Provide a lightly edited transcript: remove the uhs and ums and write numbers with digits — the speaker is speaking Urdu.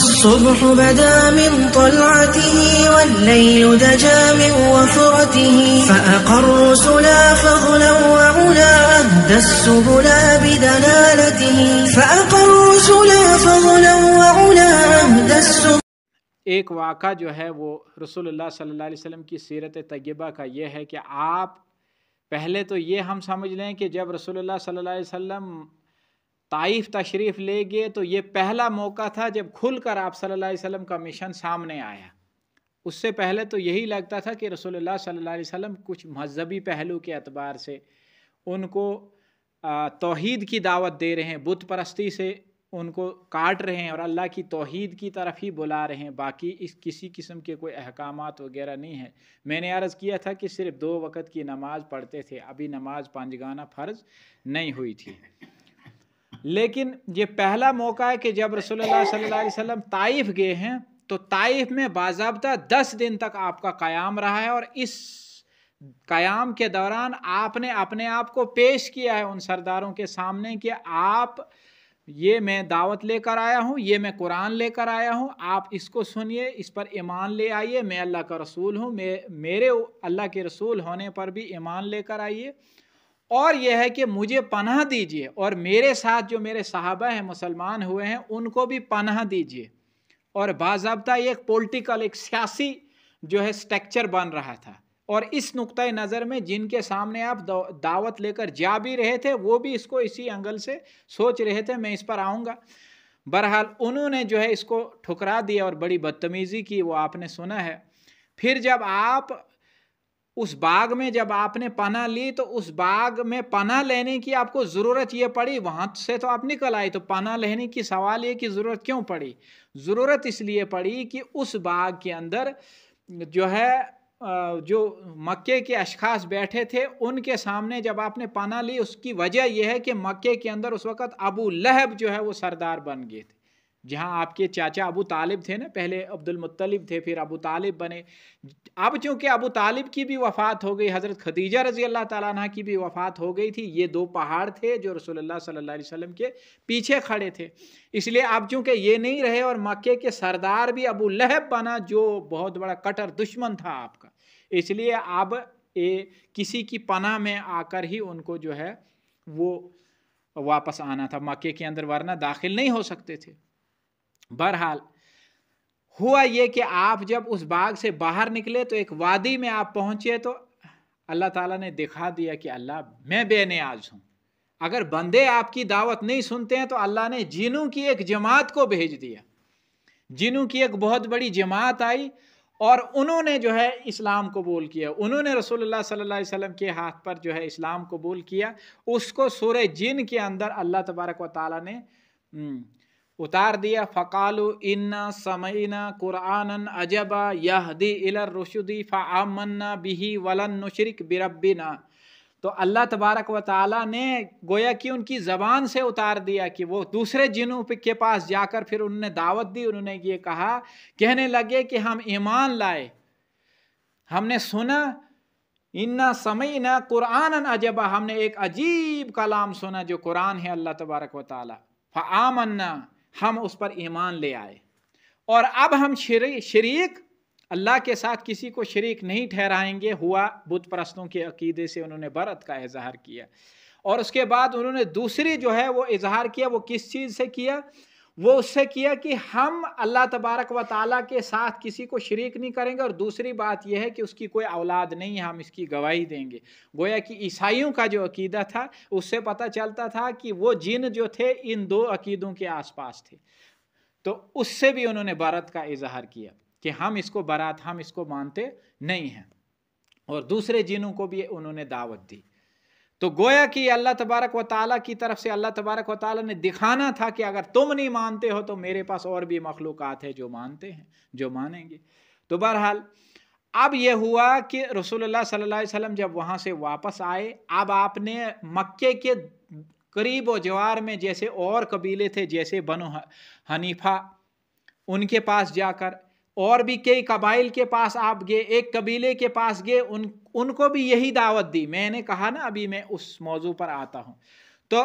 والصبح بدا من طلعته والليل دجا من وفرته فأقر سلا فضلا وعلا أهدى السبلا بدلالته فأقر سلا فضلا وعلا أهدى السبلا. ایک واقعہ جو ہے وہ رسول اللہ صلی اللہ علیہ وسلم کی سیرت طیبہ کا یہ ہے کہ آپ پہلے تو یہ ہم سمجھ لیں کہ جب رسول اللہ صلی اللہ علیہ وسلم طائف تشریف لے گئے تو یہ پہلا موقع تھا جب کھل کر آپ صلی اللہ علیہ وسلم کا مشن سامنے آیا. اس سے پہلے تو یہی لگتا تھا کہ رسول اللہ صلی اللہ علیہ وسلم کچھ مذہبی پہلو کے اعتبار سے ان کو توحید کی دعوت دے رہے ہیں، بت پرستی سے ان کو کاٹ رہے ہیں اور اللہ کی توحید کی طرف ہی بلا رہے ہیں، باقی اس کسی قسم کے کوئی احکامات وغیرہ نہیں ہیں. میں نے عرض کیا تھا کہ صرف 2 وقت کی نماز پڑھتے تھے، ابھی نماز 5 گانا فرض نہیں ہوئی تھی. لیکن یہ پہلا موقع ہے کہ جب رسول اللہ صلی اللہ علیہ وسلم طائف گئے ہیں تو طائف میں باضابطہ 10 دن تک آپ کا قیام رہا ہے، اور اس قیام کے دوران آپ نے اپنے آپ کو پیش کیا ہے ان سرداروں کے سامنے کہ آپ یہ میں دعوت لے کر آیا ہوں، یہ میں قرآن لے کر آیا ہوں، آپ اس کو سنیے، اس پر ایمان لے آئیے، میں اللہ کا رسول ہوں، میرے اللہ کے رسول ہونے پر بھی ایمان لے کر آئیے، اور یہ ہے کہ مجھے پناہ دیجئے، اور میرے ساتھ جو میرے صحابہ ہیں مسلمان ہوئے ہیں ان کو بھی پناہ دیجئے. اور باضابطہ ایک پولیٹیکل، ایک سیاسی جو ہے سٹرکچر بن رہا تھا، اور اس نقطۂ نظر میں جن کے سامنے آپ دعوت لے کر جا بھی رہے تھے وہ بھی اس کو اسی اینگل سے سوچ رہے تھے میں اس پر آؤں گا. بہرحال انہوں نے جو ہے اس کو ٹھکرا دیا اور بڑی بدتمیزی کی، وہ آپ نے سنا ہے. پھر جب آپ اس باغ میں جب آپ نے پناہ لی تو اس باغ میں پناہ لینے کی آپ کو ضرورت یہ پڑی، وہاں سے تو آپ نکل آئے، تو پناہ لینے کی سوال یہ کہ ضرورت کیوں پڑی؟ ضرورت اس لیے پڑی کہ اس باغ کے اندر جو ہے جو مکے کے اشخاص بیٹھے تھے ان کے سامنے جب آپ نے پناہ لی، اس کی وجہ یہ ہے کہ مکے کے اندر اس وقت ابو لہب جو ہے وہ سردار بن گئے تھے. جہاں آپ کے چاچا ابو طالب تھے نا، پہلے عبد المطلب تھے پھر ابو طالب بنے. اب چونکہ ابو طالب کی بھی وفات ہو گئی، حضرت خدیجہ رضی اللہ تعالیٰ عنہ کی بھی وفات ہو گئی تھی، یہ 2 پہاڑ تھے جو رسول اللہ صلی اللہ علیہ وسلم کے پیچھے کھڑے تھے. اس لیے اب چونکہ یہ نہیں رہے اور مکے کے سردار بھی ابو لہب بنا جو بہت بڑا کٹر دشمن تھا آپ کا، اس لیے اب کسی کی پناہ میں آ کر ہی ان کو جو ہے وہ واپس آنا تھا مکے کے اندر، ورنہ داخل نہیں ہو سکتے تھے. بہرحال ہوا یہ کہ آپ جب اس باغ سے باہر نکلے تو ایک وادی میں آپ پہنچے تو اللہ تعالیٰ نے دکھا دیا کہ اللہ میں بے نیاز ہوں. اگر بندے آپ کی دعوت نہیں سنتے ہیں تو اللہ نے جنوں کی ایک جماعت کو بھیج دیا، جنوں کی ایک بہت بڑی جماعت آئی اور انہوں نے جو ہے اسلام قبول کیا، انہوں نے رسول اللہ صلی اللہ علیہ وسلم کے ہاتھ پر جو ہے اسلام قبول کیا. اس کو سورہ جن کے اندر اللہ تبارک و تعالیٰ نے اتار دیا، فقالوا انا سمعنا قرآنا عجبا یہدی الی الرشد فآمنا به ولن نشرک بربنا. تو اللہ تبارک و تعالیٰ نے گویا کہ ان کی زبان سے اتار دیا کہ وہ دوسرے جنوں کے پاس جا کر پھر انہوں نے دعوت دی، انہوں نے یہ کہا، کہنے لگے کہ ہم ایمان لائے، ہم نے سنا، انا سمعنا قرآنا عجبا، ہم نے ایک عجیب کلام سنا جو قرآن ہے اللہ تبارک و تعالیٰ، فآمنا، ہم اس پر ایمان لے آئے. اور اب ہم شریک اللہ کے ساتھ کسی کو شریک نہیں ٹھہرائیں گے. ہوا بت پرستوں کے عقیدے سے انہوں نے برت کا اظہار کیا، اور اس کے بعد انہوں نے دوسری جو ہے وہ اظہار کیا، وہ کس چیز سے کیا؟ وہ اس سے کیا کہ ہم اللہ تبارک و تعالیٰ کے ساتھ کسی کو شریک نہیں کریں گے، اور دوسری بات یہ ہے کہ اس کی کوئی اولاد نہیں ہے، ہم اس کی گواہی دیں گے. گویا کہ عیسائیوں کا جو عقیدہ تھا اس سے پتہ چلتا تھا کہ وہ جن جو تھے ان 2 عقیدوں کے آس پاس تھے، تو اس سے بھی انہوں نے برات کا اظہار کیا کہ ہم اس کو برات، ہم اس کو مانتے نہیں ہیں، اور دوسرے جنوں کو بھی انہوں نے دعوت دی. تو گویا کہ اللہ تبارک و تعالیٰ کی طرف سے اللہ تبارک و تعالیٰ نے دکھانا تھا کہ اگر تم نہیں مانتے ہو تو میرے پاس اور بھی مخلوقات ہیں جو مانتے ہیں، جو مانیں گے. تو بہرحال اب یہ ہوا کہ رسول اللہ صلی اللہ علیہ وسلم جب وہاں سے واپس آئے، اب آپ نے مکے کے قریب و جوار میں جیسے اور قبیلے تھے، جیسے بنو حنیفہ، ان کے پاس جا کر، اور بھی کئی قبائل کے پاس آپ گئے، ایک قبیلے کے پاس گئے، ان کو بھی یہی دعوت دی. میں نے کہا نا ابھی میں اس موضوع پر آتا ہوں. تو